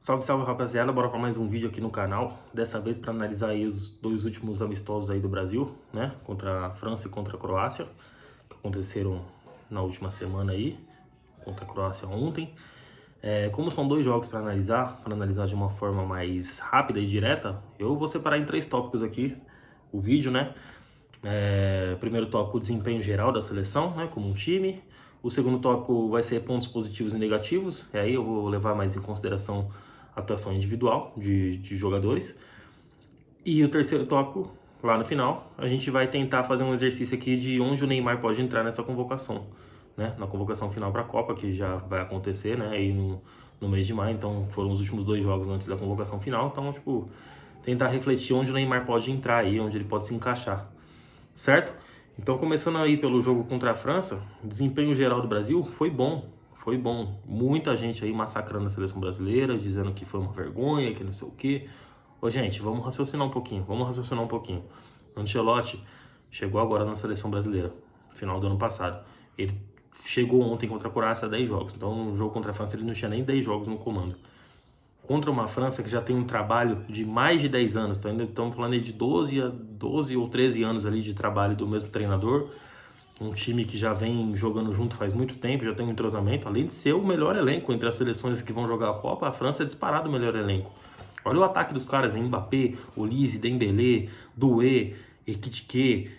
Salve, salve, rapaziada, bora para mais um vídeo aqui no canal, dessa vez para analisar aí os dois últimos amistosos aí do Brasil, né, contra a França e contra a Croácia, que aconteceram na última semana aí, contra a Croácia ontem. Como são dois jogos para analisar de uma forma mais rápida e direta, eu vou separar em três tópicos aqui o vídeo, né. Primeiro tópico, o desempenho geral da seleção, né, como um time. O segundo tópico vai ser pontos positivos e negativos, e aí eu vou levar mais em consideração a atuação individual de jogadores. E o terceiro tópico, lá no final, a gente vai tentar fazer um exercício aqui de onde o Neymar pode entrar nessa convocação, né, na convocação final para a Copa, que já vai acontecer, né, aí no mês de maio. Então foram os últimos dois jogos antes da convocação final, então tipo, tentar refletir onde o Neymar pode entrar aí, onde ele pode se encaixar, certo? Então, começando aí pelo jogo contra a França, o desempenho geral do Brasil foi bom, foi bom. Muita gente aí massacrando a seleção brasileira, dizendo que foi uma vergonha, que não sei o quê. Ô, gente, vamos raciocinar um pouquinho, Ancelotti chegou agora na seleção brasileira, final do ano passado. Ele chegou ontem contra a Croácia a 10 jogos, então no jogo contra a França ele não tinha nem 10 jogos no comando. Contra uma França que já tem um trabalho de mais de 10 anos, tá? Estamos falando aí de 12 ou 13 anos ali de trabalho do mesmo treinador, um time que já vem jogando junto faz muito tempo, já tem um entrosamento, além de ser o melhor elenco entre as seleções que vão jogar a Copa, a França é disparado o melhor elenco. Olha o ataque dos caras, Mbappé, Olise, Dembélé, Doué, Ekitike,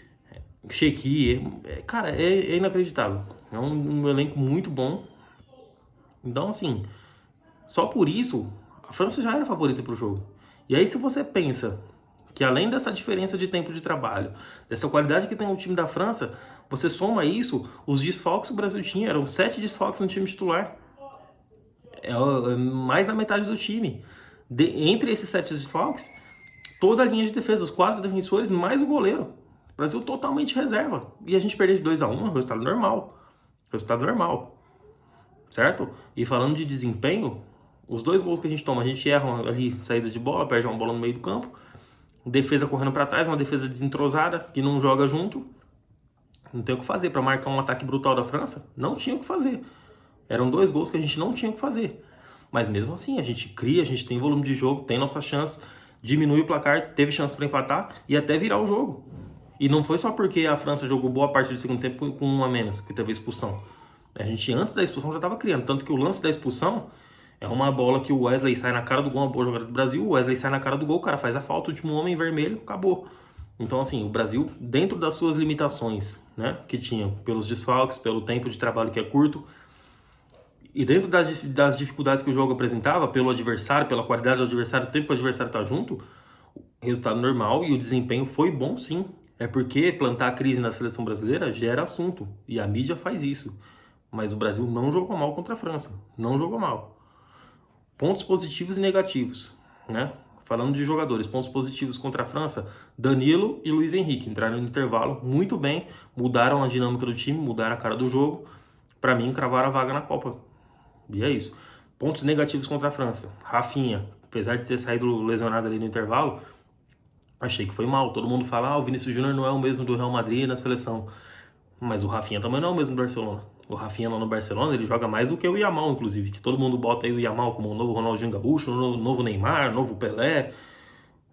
Sheiki, cara, é inacreditável, é um elenco muito bom. Então assim, só por isso a França já era favorita para o jogo. E aí, se você pensa que além dessa diferença de tempo de trabalho, dessa qualidade que tem o time da França, você soma isso, os desfalques que o Brasil tinha, eram 7 desfalques no time titular. É mais da metade do time. Entre esses 7 desfalques, toda a linha de defesa, os 4 defensores, mais o goleiro. O Brasil totalmente reserva. E a gente perder de 2-1 é um resultado normal. Resultado normal. Certo? E falando de desempenho, os dois gols que a gente erra ali, saída de bola, perde uma bola no meio do campo, defesa correndo para trás, uma defesa desentrosada, que não joga junto, não tem o que fazer. Para marcar um ataque brutal da França, não tinha o que fazer. Eram dois gols que a gente não tinha o que fazer. Mas mesmo assim, a gente cria, a gente tem volume de jogo, tem nossa chance, diminui o placar, teve chance para empatar e até virar o jogo. E não foi só porque a França jogou boa parte do segundo tempo com um a menos, que teve expulsão. A gente, antes da expulsão, já estava criando. Tanto que o lance da expulsão é uma bola que o Wesley sai na cara do gol, uma boa jogada do Brasil. O Wesley sai na cara do gol, o cara faz a falta, o último homem vermelho, acabou. Então, assim, o Brasil, dentro das suas limitações, né, que tinha pelos desfalques, pelo tempo de trabalho que é curto, e dentro das dificuldades que o jogo apresentava, pelo adversário, pela qualidade do adversário, o tempo que o adversário tá junto, o resultado normal e o desempenho foi bom, sim. É porque plantar a crise na seleção brasileira gera assunto, e a mídia faz isso. Mas o Brasil não jogou mal contra a França. Não jogou mal. Pontos positivos e negativos, né? Falando de jogadores, pontos positivos contra a França, Danilo e Luiz Henrique entraram no intervalo muito bem, mudaram a dinâmica do time, mudaram a cara do jogo. Para mim, cravaram a vaga na Copa. E é isso. Pontos negativos contra a França. Rafinha, apesar de ter saído lesionado ali no intervalo, achei que foi mal. Todo mundo fala, o Vinícius Júnior não é o mesmo do Real Madrid na seleção. Mas o Rafinha também não é o mesmo do Barcelona. O Rafinha lá no Barcelona, ele joga mais do que o Yamal, inclusive. Que todo mundo bota aí o Yamal como o novo Ronaldinho Gaúcho, o novo Neymar, o novo Pelé.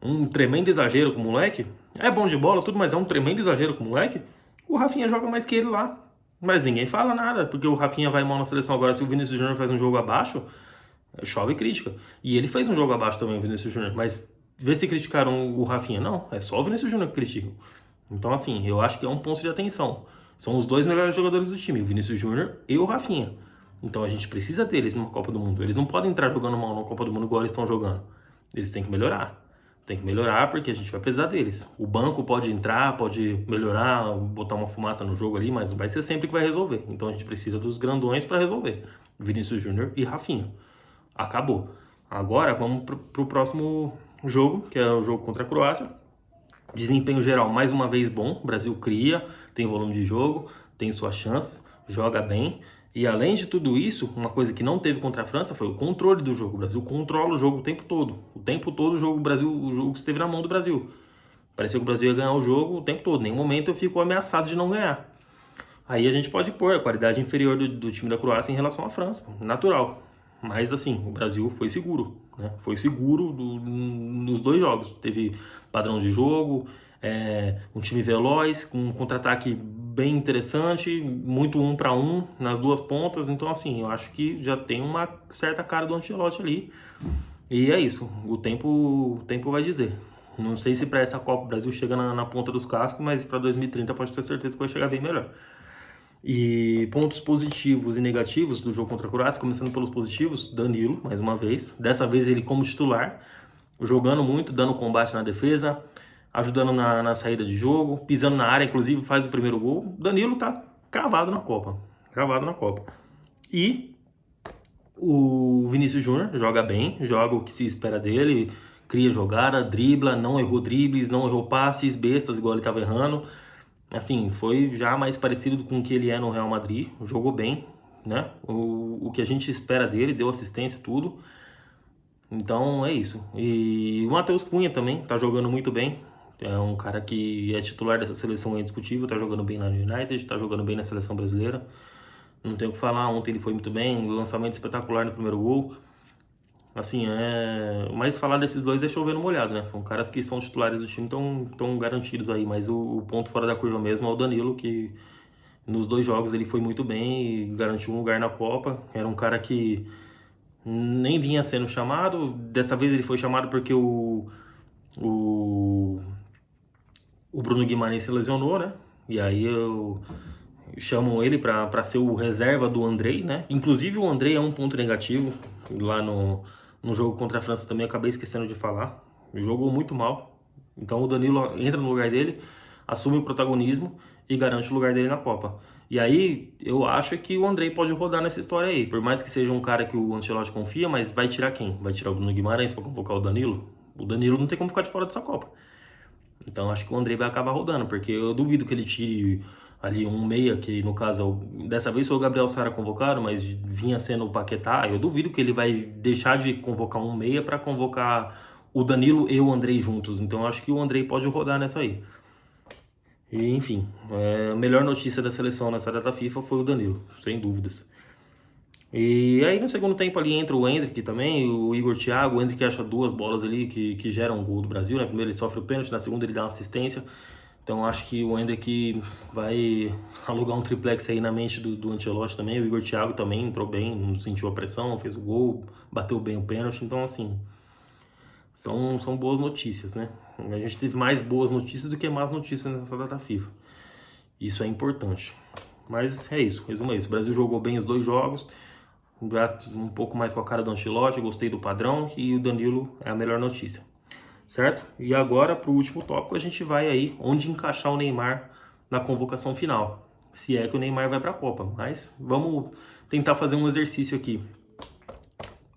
Um tremendo exagero com o moleque. É bom de bola, tudo, mas é um tremendo exagero com o moleque. O Rafinha joga mais que ele lá. Mas ninguém fala nada, porque o Rafinha vai mal na seleção agora. Se o Vinícius Júnior faz um jogo abaixo, chove crítica. E ele fez um jogo abaixo também, o Vinícius Júnior. Mas vê se criticaram o Rafinha. Não, é só o Vinícius Júnior que criticam. Então, assim, eu acho que é um ponto de atenção. São os dois melhores jogadores do time, o Vinícius Júnior e o Rafinha. Então a gente precisa ter eles numa Copa do Mundo. Eles não podem entrar jogando mal na Copa do Mundo igual eles estão jogando. Eles têm que melhorar. Tem que melhorar porque a gente vai precisar deles. O banco pode entrar, pode melhorar, botar uma fumaça no jogo ali, mas não vai ser sempre que vai resolver. Então a gente precisa dos grandões para resolver. Vinícius Júnior e Rafinha. Acabou. Agora vamos pro próximo jogo, que é o jogo contra a Croácia. Desempenho geral, mais uma vez bom. O Brasil cria, tem volume de jogo, tem suas chances, joga bem. E além de tudo isso, uma coisa que não teve contra a França foi o controle do jogo. O Brasil controla o jogo o tempo todo. O tempo todo o jogo esteve na mão do Brasil. Parecia que o Brasil ia ganhar o jogo o tempo todo. Em nenhum momento eu fico ameaçado de não ganhar. Aí a gente pode pôr a qualidade inferior do time da Croácia em relação à França. Natural. Mas assim, o Brasil foi seguro, né? Foi seguro nos dois jogos. Teve padrão de jogo, um time veloz, com um contra-ataque bem interessante, muito 1-1 nas duas pontas. Então assim, eu acho que já tem uma certa cara do Ancelotti ali. E é isso, o tempo vai dizer. Não sei se para essa Copa o Brasil chega na ponta dos cascos, mas para 2030 pode ter certeza que vai chegar bem melhor. E pontos positivos e negativos do jogo contra a Croácia, começando pelos positivos, Danilo, mais uma vez. Dessa vez ele como titular, jogando muito, dando combate na defesa, ajudando na saída de jogo, pisando na área, inclusive faz o primeiro gol. Danilo tá cravado na Copa, cravado na Copa. E o Vinícius Júnior joga bem, joga o que se espera dele, cria jogada, dribla, não errou dribles, não errou passes, bestas igual ele estava errando. Assim, foi já mais parecido com o que ele é no Real Madrid, jogou bem, né? O que a gente espera dele, deu assistência, tudo. Então é isso. E o Matheus Cunha também tá jogando muito bem. É um cara que é titular dessa seleção, é indiscutível, tá jogando bem na United, tá jogando bem na seleção brasileira. Não tem o que falar, ontem ele foi muito bem, lançamento espetacular no primeiro gol. Assim, mas falar desses dois é chover no molhado, né? São caras que são titulares do time, estão garantidos aí. Mas o ponto fora da curva mesmo é o Danilo, que nos dois jogos ele foi muito bem e garantiu um lugar na Copa. Era um cara que nem vinha sendo chamado. Dessa vez ele foi chamado porque o, o Bruno Guimarães se lesionou, né? E aí chamam ele para ser o reserva do Andrei, né? Inclusive o Andrei é um ponto negativo lá no jogo contra a França também, acabei esquecendo de falar. Jogou muito mal. Então o Danilo entra no lugar dele, assume o protagonismo e garante o lugar dele na Copa. E aí eu acho que o Andrei pode rodar nessa história aí. Por mais que seja um cara que o Ancelotti confia, mas vai tirar quem? Vai tirar o Bruno Guimarães para convocar o Danilo? O Danilo não tem como ficar de fora dessa Copa. Então acho que o Andrei vai acabar rodando, porque eu duvido que ele tire ali um meia, que no caso, dessa vez foi o Gabriel Sara convocado, mas vinha sendo o Paquetá. Eu duvido que ele vai deixar de convocar um meia para convocar o Danilo e o Andrei juntos. Então acho que o Andrei pode rodar nessa aí. E, enfim, a melhor notícia da seleção nessa data FIFA foi o Danilo, sem dúvidas. E aí no segundo tempo ali entra o Endrick também, o Igor Thiago. O Endrick acha duas bolas ali que geram um gol do Brasil, né? Primeiro ele sofre o pênalti, na segunda ele dá uma assistência. Então acho que o Endrick vai alugar um triplex aí na mente do Ancelotti também. O Igor Thiago também entrou bem, não sentiu a pressão, fez o gol, bateu bem o pênalti. Então assim, são boas notícias, né? A gente teve mais boas notícias do que más notícias nessa data FIFA. Isso é importante. Mas é isso, resumo é isso. O Brasil jogou bem os dois jogos, um pouco mais com a cara do Ancelotti, gostei do padrão, e o Danilo é a melhor notícia. Certo? E agora, para o último tópico, a gente vai aí onde encaixar o Neymar na convocação final. Se é que o Neymar vai para a Copa. Mas vamos tentar fazer um exercício aqui.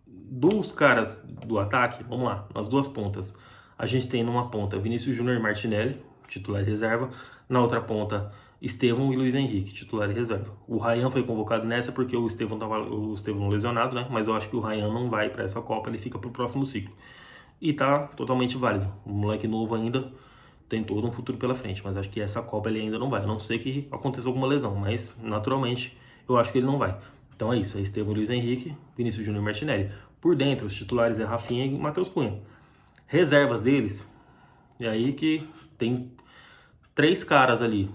Dos caras do ataque, vamos lá, nas duas pontas. A gente tem numa ponta Vinícius Júnior e Martinelli, titular e reserva. Na outra ponta, Estevão e Luiz Henrique, titular e reserva. O Ryan foi convocado nessa porque o Estevão lesionado, né? Mas eu acho que o Ryan não vai para essa Copa, ele fica para o próximo ciclo. E tá totalmente válido. O moleque novo ainda tem todo um futuro pela frente, mas acho que essa Copa ele ainda não vai. A não ser que aconteça alguma lesão, mas naturalmente eu acho que ele não vai. Então é isso, é Estevão, Luiz Henrique, Vinícius Júnior e Martinelli. Por dentro, os titulares é Rafinha e Matheus Cunha. Reservas deles, e aí que tem três caras ali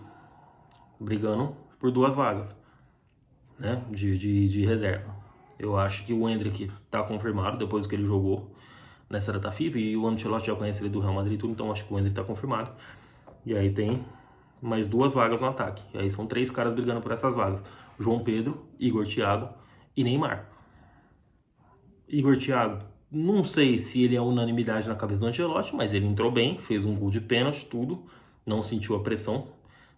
brigando por duas vagas, né, de reserva. Eu acho que o Endrick tá confirmado depois que ele jogou nessa data FIFA, e o Ancelotti já conhece ele do Real Madrid e tudo, então acho que o Endrick tá confirmado. E aí tem mais duas vagas no ataque. E aí são três caras brigando por essas vagas: João Pedro, Igor Thiago e Neymar. Igor Thiago, não sei se ele é unanimidade na cabeça do Ancelotti, mas ele entrou bem, fez um gol de pênalti, tudo, não sentiu a pressão.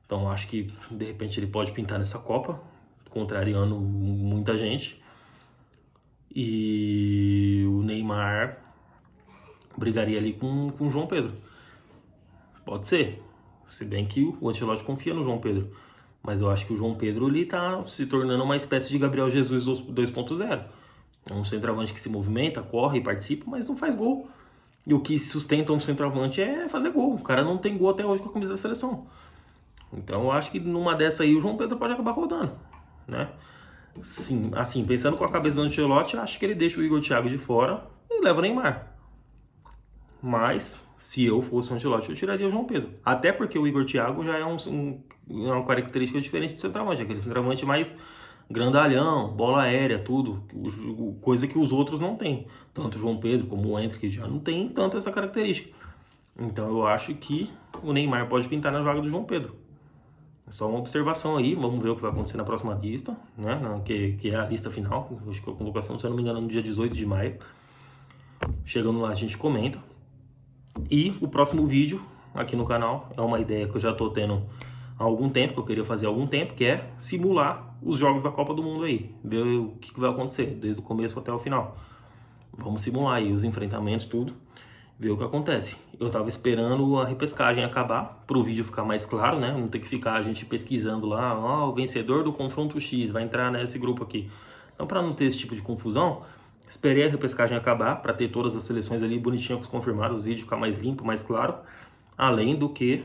Então acho que de repente ele pode pintar nessa Copa, contrariando muita gente. E o Neymar brigaria ali com o João Pedro. Pode ser. Se bem que o Ancelotti confia no João Pedro. Mas eu acho que o João Pedro ali tá se tornando uma espécie de Gabriel Jesus 2.0. É um centroavante que se movimenta, corre, participa, mas não faz gol. E o que sustenta um centroavante é fazer gol. O cara não tem gol até hoje com a camisa da seleção. Então eu acho que numa dessa aí o João Pedro pode acabar rodando, né? Sim, assim, pensando com a cabeça do Ancelotti, acho que ele deixa o Igor Thiago de fora e leva o Neymar. Mas, se eu fosse o Ancelotti, eu tiraria o João Pedro. Até porque o Igor Thiago já é uma característica diferente do centroavante. Aquele centroavante mais grandalhão, bola aérea, tudo. Coisa que os outros não têm. Tanto o João Pedro como o Endrick já não tem tanto essa característica. Então eu acho que o Neymar pode pintar na vaga do João Pedro. É só uma observação aí, vamos ver o que vai acontecer na próxima lista, né? Que é a lista final. Acho que a convocação, se eu não me engano, no dia 18 de maio. Chegando lá, a gente comenta. E o próximo vídeo aqui no canal é uma ideia que eu já estou tendo há algum tempo, que eu queria fazer há algum tempo, que é simular os jogos da Copa do Mundo aí. Ver o que vai acontecer, desde o começo até o final. Vamos simular aí os enfrentamentos, tudo. Ver o que acontece. Eu tava esperando a repescagem acabar, para o vídeo ficar mais claro, né? Não ter que ficar a gente pesquisando lá, ó, o vencedor do confronto X vai entrar nesse grupo aqui. Então, para não ter esse tipo de confusão, esperei a repescagem acabar, para ter todas as seleções ali bonitinhas confirmadas, o vídeo ficar mais limpo, mais claro. Além do que,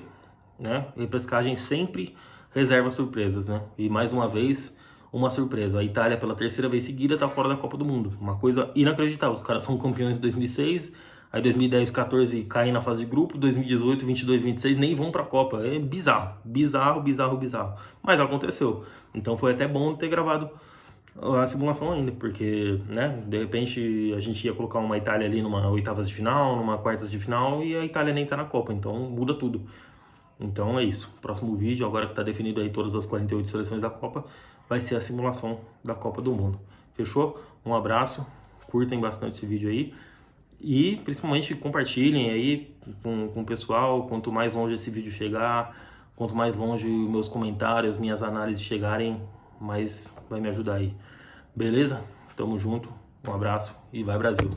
né, repescagem sempre reserva surpresas, né? E mais uma vez, uma surpresa. A Itália, pela terceira vez seguida, tá fora da Copa do Mundo. Uma coisa inacreditável. Os caras são campeões de 2006, aí 2010, 14 caem na fase de grupo, 2018, 22, 26 nem vão pra Copa. É bizarro, bizarro, bizarro, bizarro. Mas aconteceu. Então foi até bom ter gravado a simulação ainda, porque, né, de repente a gente ia colocar uma Itália ali numa oitavas de final, numa quartas de final, e a Itália nem tá na Copa, então muda tudo. Então é isso. Próximo vídeo, agora que tá definido aí todas as 48 seleções da Copa, vai ser a simulação da Copa do Mundo. Fechou? Um abraço, curtem bastante esse vídeo aí e principalmente compartilhem aí com o pessoal. Quanto mais longe esse vídeo chegar, quanto mais longe meus comentários, minhas análises chegarem, mais vai me ajudar aí. Beleza? Tamo junto, um abraço e vai Brasil!